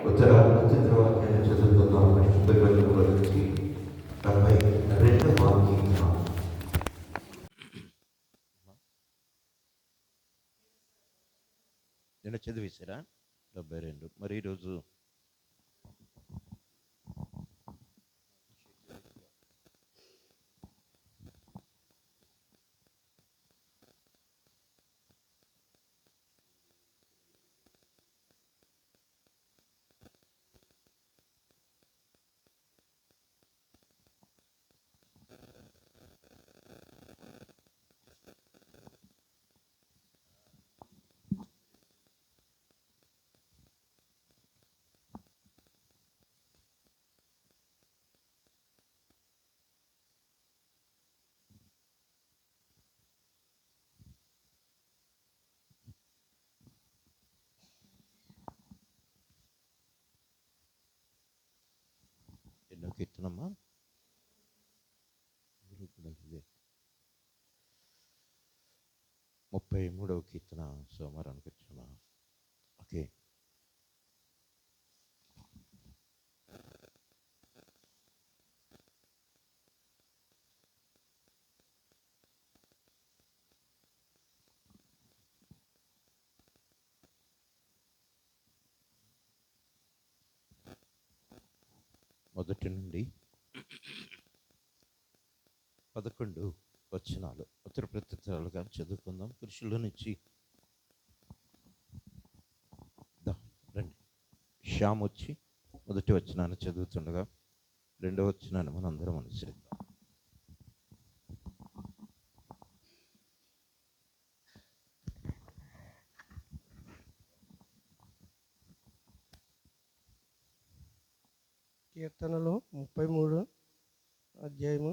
ఉత్తర వాక్యాన్ని చదువుతున్నాం. పరిశుద్ధ గ్రంథంలో నుంచి 72వ కీర్తన. నిన్న చదివేశారా 72? మరి ఈరోజు ఎన్నో కీర్తనమ్మా? 33వ కీర్తన సోమవారానికి వచ్చామా? ఓకే. మొదటి నుండి 11 వచనాలు ఉత్తర ప్రత్యుత్తరాలుగా చదువుకుందాం. పురుషుల నుంచి రండి. శ్యామ్ వచ్చి మొదటి వచనాన్ని చదువుతుండగా రెండవ వచనాన్ని మనం అందరం అనుసరిద్దాం. కీర్తనలు 33 అధ్యాయము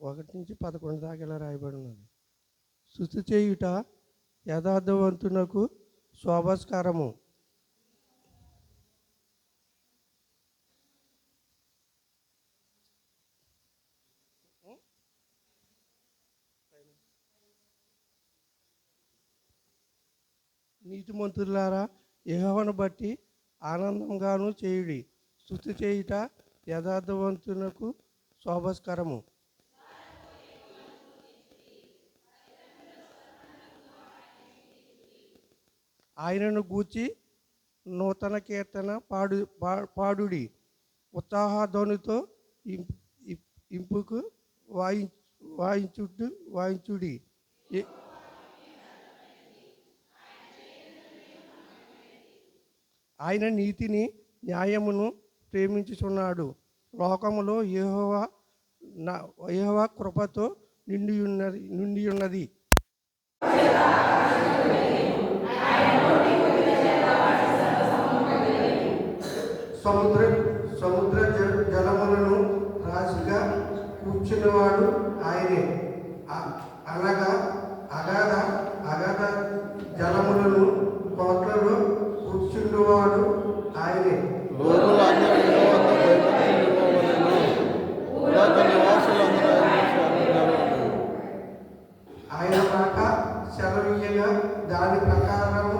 1 నుంచి 11 దాకా ఇలా రాయబడి ఉన్నది. స్తుతి చేయుట యథార్థవంతునకు శోభస్కరము. నీతిమంతులారా యెహోవాను బట్టి ఆనందంగాను చేయుడి. స్తుతి చేయుట యథార్థవంతునకు శోభస్కరము. ఆయనను గూర్చి నూతన కీర్తన పాడుడి. ఉత్సాహధ్వనితో ఇంపుకు వాయించుడి. ఆయన నీతిని న్యాయమును ప్రేమించుచున్నాడు. లోకములో యెహోవా కృపతో నిండి ఉన్నది. సముద్ర జలములను రాశిగా కూర్చున్నవాడు ఆయనే. అనగా అగాధ జలములను కోట్లలో కూర్చున్నవాడు ఆయనే. ఆయన మాట సెలవీయగా దాని ప్రకారము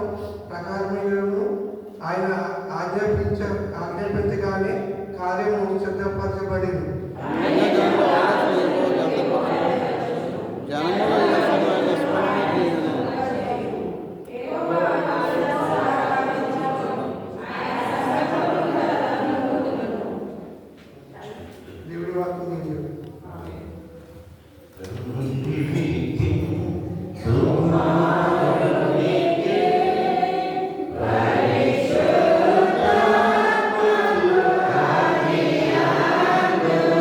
ఆయన ఆజ్ఞాపించగానే కార్యము సిద్ధపరచబడింది. దేవుడి వాక్యం Amen.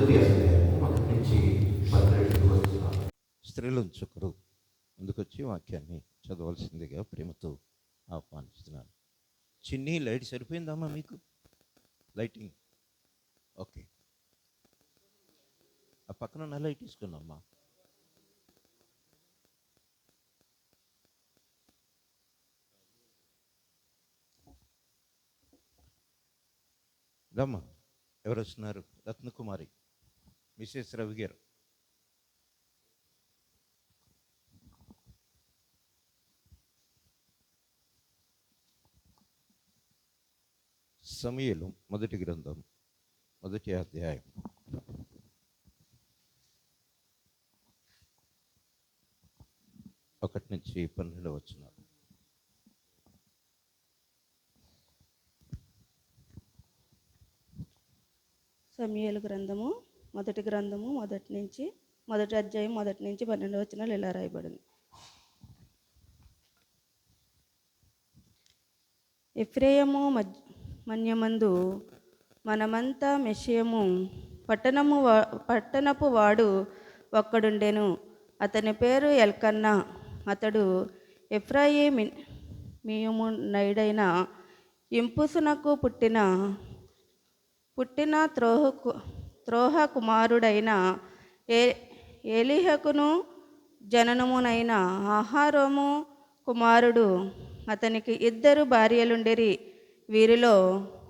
మొదటి అధ్యాయము 1-12 వచనాలు. స్త్రీలు ఉంచుకరు ముందుకొచ్చి వాక్యాన్ని చదవాల్సిందిగా ప్రేమతో ఆహ్వానిస్తున్నాను. చిన్ని లైట్ సరిపోయిందమ్మా మీకు? Lighting okay. ఆ పక్కన ఉన్న లైట్ తీసుకున్నామ్మా. రమ్మా. ఎవరు వస్తున్నారు? రత్నకుమారి, మిసెస్ రవి గారు. సమూయేలు మొదటి గ్రంథం 1వ అధ్యాయం 1-12 వచనాలు. సమూయేలు గ్రంథము మొదటి అధ్యాయం 1-12 వచనాలు ఇలా రాయబడింది. ఎఫ్రాయిము మన్యమందు మనమంతా మెషయము పట్టణపు వాడు ఒక్కడుండెను. అతని పేరు ఎల్కన్నా. అతడు ఎఫ్రాయిమీయుము నైడైన ఇంపుసునకు పుట్టిన త్రోహ కుమారుడైన ఏలీహకును జననమునైన ఆహారోము కుమారుడు. అతనికి 2 భార్యలుండిరి. వీరిలో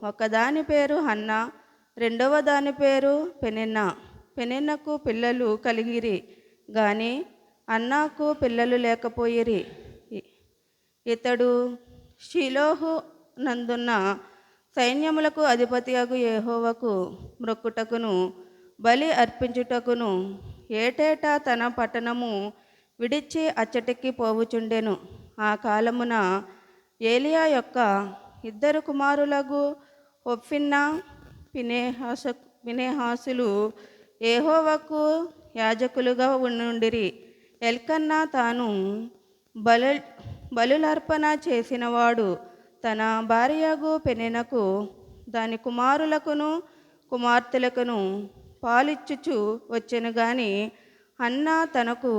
ఒకదాని పేరు హన్నా, రెండవ దాని పేరు పెనిన్నా. పెనిన్నకు పిల్లలు కలిగిరి గాని అన్నాకు పిల్లలు లేకపోయిరి. ఇతడు షిలోహు నందున్న సైన్యములకు అధిపతియగు యెహోవాకు మ్రొక్కుటకును బలి అర్పించుటకును ఏటేటా తన పట్టణము విడిచి అచ్చటికి పోవుచుండెను. ఆ కాలమున ఏలియా యొక్క 2 కుమారులకు హొఫ్నిన్నా ఫీనెహాసులు యెహోవాకు యాజకులుగా ఉండిరి. ఎల్కన్నా తాను బలులర్పణ చేసినవాడు. తన భార్యగు పెనిన్నకు దాని కుమారులకును కుమార్తెలకును పాలిచ్చుచు వచ్చెను గాని హన్నా తనకు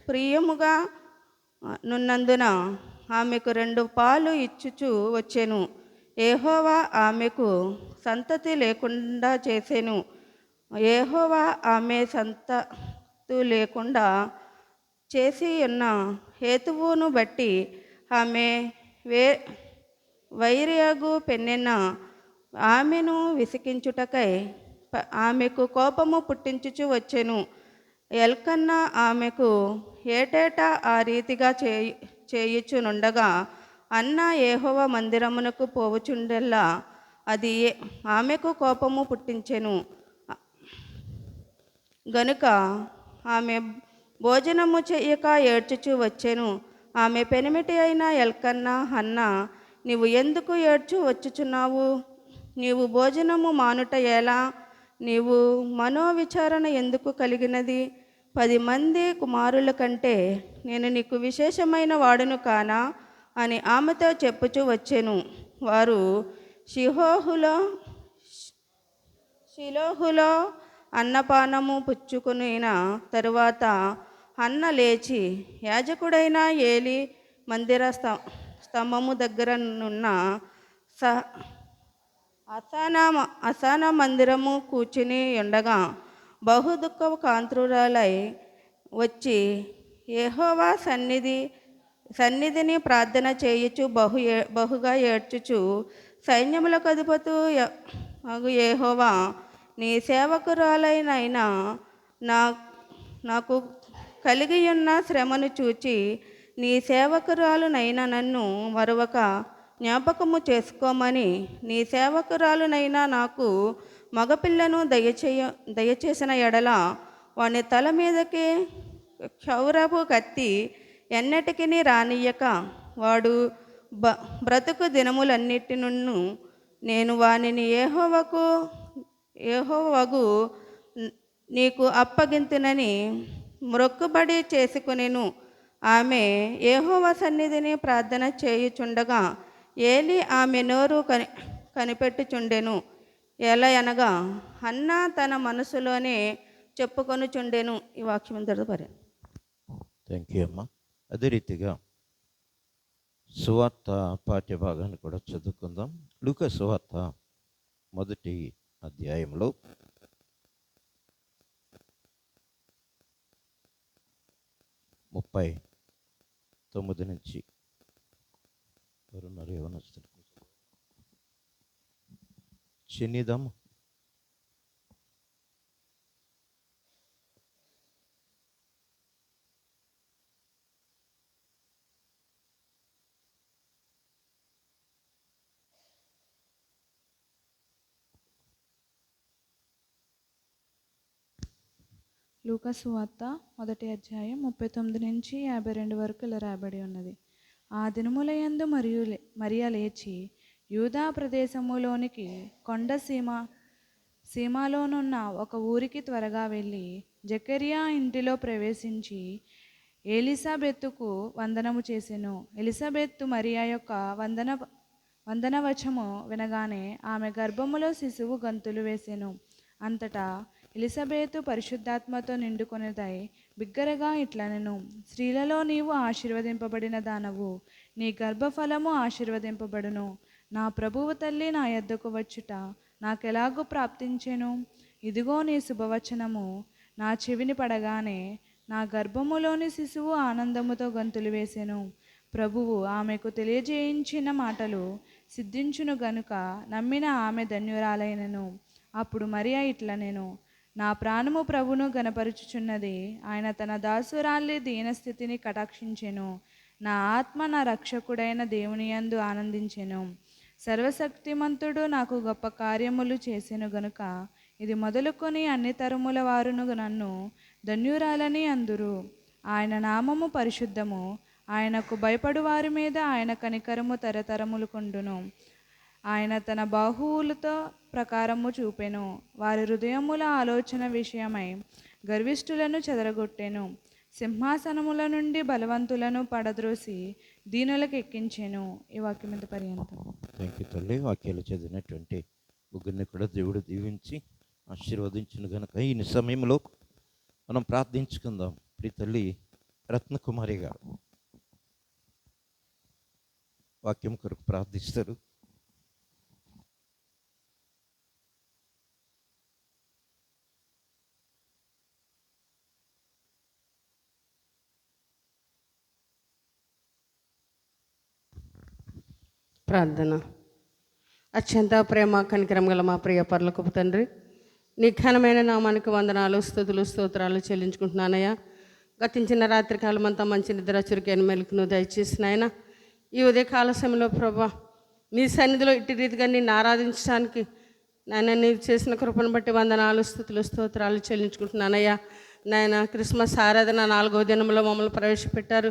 ప్రియముగా నున్నందున ఆమెకు 2 పాలు ఇచ్చుచు వచ్చెను. యెహోవా ఆమెకు సంతతి లేకుండా చేసెను. యెహోవా ఆమె సంతతి లేకుండా చేసి ఉన్న హేతువును బట్టి ఆమె వైరియగు పెనిన్న ఆమెను విసికించుటకై ఆమెకు కోపము పుట్టించుచు వచ్చెను. ఎల్కన్నా ఆమెకు ఏటేటా ఆ రీతిగా చేయుచునుండగా అన్నా యెహోవా మందిరమునకు పోవుచుండెల్లా అది ఆమెకు కోపము పుట్టించెను. గనుక ఆమె భోజనము చేయక ఏడ్చుచు వచ్చెను. ఆమె పెనిమిటి అయిన ఎల్కన్నా, హన్నా, నీవు ఎందుకు ఏడ్చు వచ్చుచున్నావు? నీవు భోజనము మానుట ఎలా? నీవు మనోవిచారణ ఎందుకు కలిగినది? 10 మంది కుమారుల కంటే నేను నీకు విశేషమైన వాడును కానా అని ఆమెతో చెప్పుచూ వచ్చెను. వారు షిలోహులో అన్నపానము పుచ్చుకునిన తరువాత హన్న లేచి యాజకుడైన ఏలి మందిర స్తంభము దగ్గర నున్న అసానా మందిరము కూర్చుని ఉండగా బహుదుఃఖ కాంతురాలై వచ్చి యెహోవా సన్నిధిని ప్రార్థన చేయుచు బహుగా ఏడ్చుచు సైన్యములకు అధిపతు యెహోవా, నీ సేవకురాలైన నాకు కలిగియున్న శ్రమను చూచి నీ సేవకురాలునైనా నన్ను మరొక జ్ఞాపకము చేసుకోమని నీ సేవకురాలునైనా నాకు మగపిల్లను దయచేసిన ఎడల వాని తల మీదకి క్షౌరపు కత్తి ఎన్నటికి రానియ్యక వాడు బ్రతుకు దినములన్నిటి నుండి నేను వానిని యెహోవాకు నీకు అప్పగింతునని మ్రొక్కుబడి చేసుకునేను. ఆమె యెహోవా సన్నిధిని ప్రార్థన చేయుచుండగా ఏలి ఆమె నోరు కనిపెట్టుచుండెను. ఎలా అనగా హన్న తన మనసులోనే చెప్పుకొనుచుండెను. ఈ వాక్యం ఇంతటితో పరి. థ్యాంక్ యూ అమ్మా. అదే రీతిగా సువార్త పాఠ్య భాగాన్ని కూడా చదువుకుందాం. లూకా సువార్త 1వ అధ్యాయంలో 39 నుంచి ఎవరున్నారు ఏమన్నా చిన్నిదమ్మ. లూకా సువార్త 1వ అధ్యాయం 39 నుంచి 52 వరకు ఇలా రాయబడి ఉన్నది. ఆ దినములయందు మరియ లేచి యూదా ప్రదేశములోనికి కొండ సీమలోనున్న ఒక ఊరికి త్వరగా వెళ్ళి జకర్యా ఇంటిలో ప్రవేశించి ఎలిజబెతుకు వందనము చేసెను. ఎలిజబెతు మరియా యొక్క వందనవచము వినగానే ఆమె గర్భములో శిశువు గంతులు వేసెను. అంతటా ఎలిజబెతు పరిశుద్ధాత్మతో నిండుకొనిదై బిగ్గరగా ఇట్లనెను, స్త్రీలలో నీవు ఆశీర్వదింపబడిన దానవు, నీ గర్భఫలము ఆశీర్వదింపబడును. నా ప్రభువు తల్లి నా యొద్దకు వచ్చుట నాకెలాగూ ప్రాప్తించెను? ఇదిగో నీ శుభవచనము నా చెవిని పడగానే నా గర్భములోని శిశువు ఆనందముతో గంతులు వేసెను. ప్రభువు ఆమెకు తెలియజేయించిన మాటలు సిద్ధించును గనుక నమ్మిన ఆమె ధన్యురాలైనను. అప్పుడు మరియా ఇట్లనెను, నా ప్రాణము ప్రభును గనపరుచుచున్నది. ఆయన తన దాసురాలి దీనస్థితిని కటాక్షించెను. నా ఆత్మ నా రక్షకుడైన దేవుని యందు ఆనందించెను. సర్వశక్తిమంతుడు నాకు గొప్ప కార్యములు చేసెను గనుక ఇది మొదలుకొని అన్ని తరముల వారును నన్ను ధన్యురాలని అందురు. ఆయన నామము పరిశుద్ధము. ఆయనకు భయపడు వారి మీద ఆయన కనికరము తరతరములు కొండును. ఆయన తన బాహువులతో ప్రకారము చూపెను. వారి హృదయముల ఆలోచన విషయమై గర్విష్ఠులను చెదరగొట్టెను. సింహాసనముల నుండి బలవంతులను పడద్రోసి దీనులకు ఎక్కించెను. ఈ వాక్యం ఇంత పర్యంతం. థ్యాంక్ యూ తల్లి. వాక్యాలు చదివినటువంటి ముగ్గురిని కూడా దేవుడు దీవించి ఆశీర్వదించిన కనుక ఈ సమయంలో మనం ప్రార్థించుకుందాం. ప్రియ తల్లి రత్నకుమారి గారు వాక్యం కొరకు ప్రార్థిస్తారు. ప్రార్థన. అత్యంత ప్రేమ కనికరం గల మా ప్రియ పరలోకపు తండ్రి, నీ ఘనమైన నామానికి వందనాలు, స్తుతులు, స్తోత్రాలు చెల్లించుకుంటున్నానయ్యా. గతించిన రాత్రికాలం అంతా మంచి నిద్ర చురుకైన మెలకును దయచేసినాయన. ఈ ఉదయకాల సమయంలో ప్రభా నీ సన్నిధిలో ఇట్టి రీతిగా నిన్ను ఆరాధించడానికి నాయన నీవు చేసిన కృపను బట్టి వందనాలు, స్తుతులు, స్తోత్రాలు చెల్లించుకుంటున్నానయ్యా. నాయన క్రిస్మస్ ఆరాధన 4వ దినంలో మమ్మల్ని ప్రవేశపెట్టారు.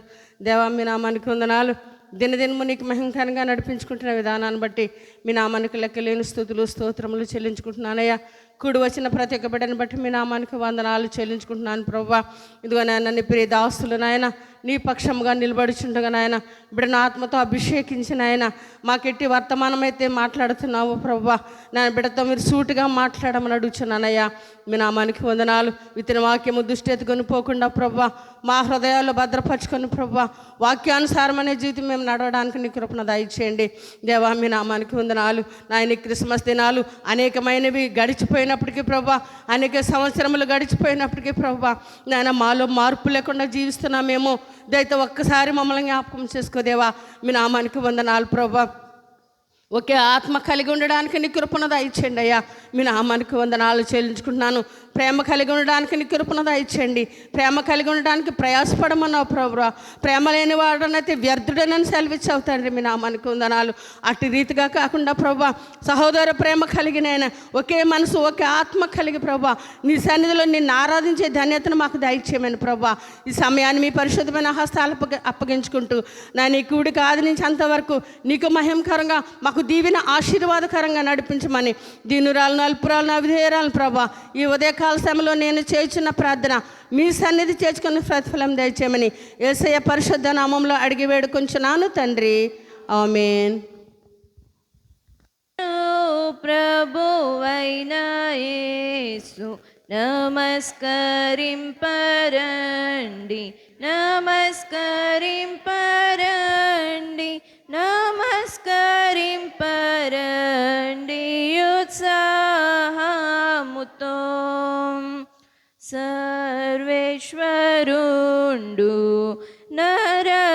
దేవా మీ నామానికి వందనాలు. దినదినము నీకు మహిమకరంగా నడిపించుకుంటున్న విధానాన్ని బట్టి మీ నామానికి లెక్కలేని స్తుతులు, స్తోత్రములు చెల్లించుకుంటున్నానయ్యా. కూడి వచ్చిన ప్రతి ఒక్క బిడ్డను బట్టి మీ నామానికి వందనాలు చెల్లించుకుంటున్నాను ప్రభా. ఇదిగో నాయన నీ ప్రియ దాస్తులు నాయన నీ పక్షముగా నిలబడుచుండగా నాయన బిడ్డను ఆత్మతో అభిషేకించిన ఆయన మాకెట్టి వర్తమానమైతే మాట్లాడుతున్నావు ప్రభా. నా బిడ్డతో మీరు సూటిగా మాట్లాడమని అడుగుచున్నానయ్యా. మీ నామానికి వందనాలు. విత్తిన వాక్యము దుష్టెత్తు కొనిపోకుండా ప్రభా మా హృదయాల్లో భద్రపరచుకొని ప్రభా వాక్యానుసారమనే జీవితం మేము నడవడానికి నీ కృపను దయచేయండి దేవా. మీ నామానికి వందనాలు. నాయన క్రిస్మస్ దినాలు అనేకమైనవి గడిచిపోయినప్పటికీ ప్రభా, అనేక సంవత్సరములు గడిచిపోయినప్పటికీ ప్రభా నాయన మాలో మార్పు లేకుండా జీవిస్తున్నామేమో. దయతో ఒక్కసారి మమ్మల్ని జ్ఞాపకం చేసుకోదేవా. మీ నామానికి వందనాలు ప్రభా. ఒకే ఆత్మ కలిగి ఉండడానికి నీ కృపను దయచేయండి అయ్యా. మీ నామానికి వందనాలు చెల్లించుకుంటున్నాను. ప్రేమ కలిగి ఉండడానికి నీ కృపను దయచేయండి. ప్రేమ కలిగి ఉండడానికి ప్రయాసపడమన్నావు ప్రభు. ప్రేమ లేని వాడనైతే వ్యర్థుడనని సెలవిచ్చావు తండ్రి. మీ నామానికి వందనాలు. అటు రీతిగా కాకుండా ప్రభా సహోదర ప్రేమ కలిగినైనా ఒకే మనసు ఒకే ఆత్మ కలిగి ప్రభా నీ సన్నిధిలో నిన్ను ఆరాధించే ధన్యతను మాకు దయచేయమని ప్రభా ఈ సమయాన్ని మీ పరిశుద్ధమైన హస్తాలు అప్పగించుకుంటూ నా నీ కూడికి ఆది నుంచి అంతవరకు నీకు మహిమకరంగా మాకు దీవెన ఆశీర్వాదకరంగా నడిపించమని దీనురాలను అల్పురాలను అవిధేయరాలను ప్రభా ఈ ఉదయకాల సమయంలో నేను చేయుచున్న ప్రార్థన మీ సన్నిధి చేర్చుకున్న ప్రతిఫలం దయచేయమని యేసయ్య పరిశుద్ధ నామంలో అడిగి వేడుకొంచున్నాను తండ్రి. ఆమేన్. ప్రభువైన యేసు నమస్కరింపరండి, నమస్కరింపరండి, నమస్కరింపరండి ఉత్సాహముతో. సర్వేశ్వరుండు నరరూపమెత్తి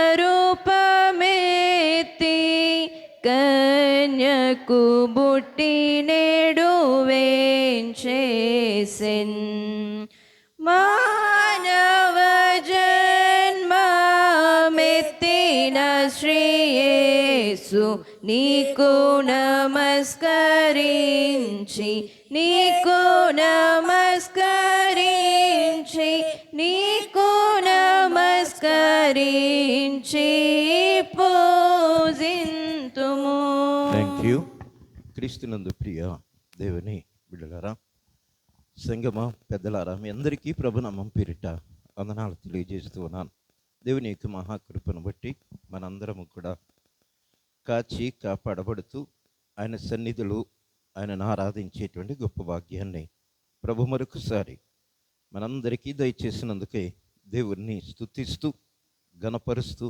కన్యకు బుట్టి నేడు వేంచేసెన్. మానవ జన్మమెత్తిన శ్రీయేసు నీకు నమస్కరించి, నీకు నమస్కరించి, నీకు నమస్కరించి పూజింతుము. Thank you. క్రీస్తునందు ప్రియ దేవుని బిడ్డలారా, సంగమ పెద్దలారా, మీ అందరికీ ప్రభునామం పేరిట వందనాలు తెలియజేస్తూ ఉన్నాను. దేవుని యొక్క మహాకృపను బట్టి మనందరము కూడా కాచి కాపాడబడుతూ ఆయన సన్నిధిలో ఆయనను ఆరాధించేటువంటి గొప్ప భాగ్యాన్ని ప్రభు మరొకసారి మనందరికీ దయచేసినందుకే దేవుణ్ణి స్తుతిస్తూ ఘనపరుస్తూ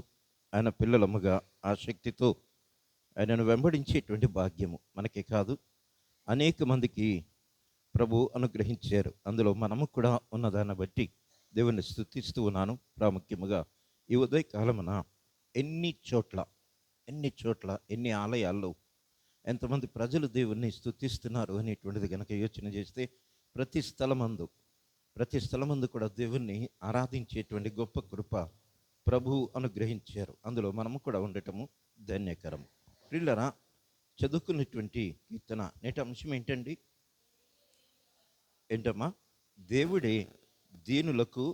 ఆయన పిల్లలముగా ఆసక్తితో ఆయనను వెంబడించేటువంటి భాగ్యము మనకే కాదు అనేక మందికి ప్రభు అనుగ్రహించారు. అందులో మనము కూడా ఉన్నదాన్ని బట్టి దేవుణ్ణి స్తుతిస్తూ ఉన్నాను. ప్రాముఖ్యముగా ఈ ఉదయకాలమున ఎన్ని చోట్ల ఎన్ని ఆలయాల్లో ఎంతమంది ప్రజలు దేవుణ్ణి స్తుతిస్తున్నారు అనేటువంటిది కనుక యోచన చేస్తే ప్రతి స్థలమందు కూడా దేవుణ్ణి ఆరాధించేటువంటి గొప్ప కృప ప్రభు అనుగ్రహించారు. అందులో మనము కూడా ఉండటము ధన్యకరం. ప్రియులారా, చదువుకున్నటువంటి కీర్తన నేటి అంశం ఏంటమ్మా? దేవుడే దీనులకు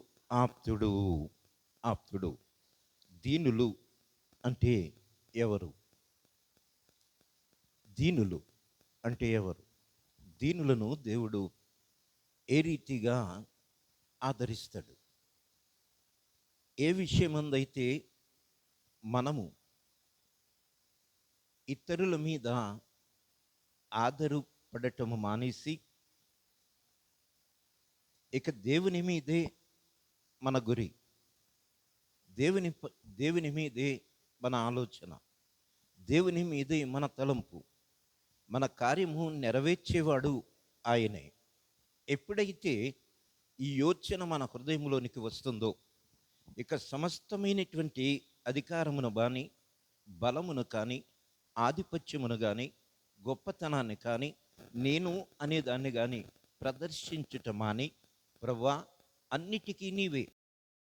ఆప్తుడు. దీనులు అంటే ఎవరు? దీనులు అంటే ఎవరు? దీనులను దేవుడు ఏ రీతిగా ఆదరిస్తాడు? ఏ విషయమందైతే మనము ఇతరుల మీద ఆధారపడటము మానేసి ఇక దేవుని మీదే మన గురి, దేవుని మీదే మన ఆలోచన, దేవుని మీదే మన తలంపు, మన కార్యము నెరవేర్చేవాడు ఆయనే. ఎప్పుడైతే ఈ యోచన మన హృదయంలోనికి వస్తుందో ఇక సమస్తమైనటువంటి అధికారమును కానీ, బలమును కానీ, ఆధిపత్యమును కానీ, గొప్పతనాన్ని కానీ, నేను అనేదాన్ని కానీ ప్రదర్శించుట మాని, ప్రభువా అన్నిటికీ నీవే,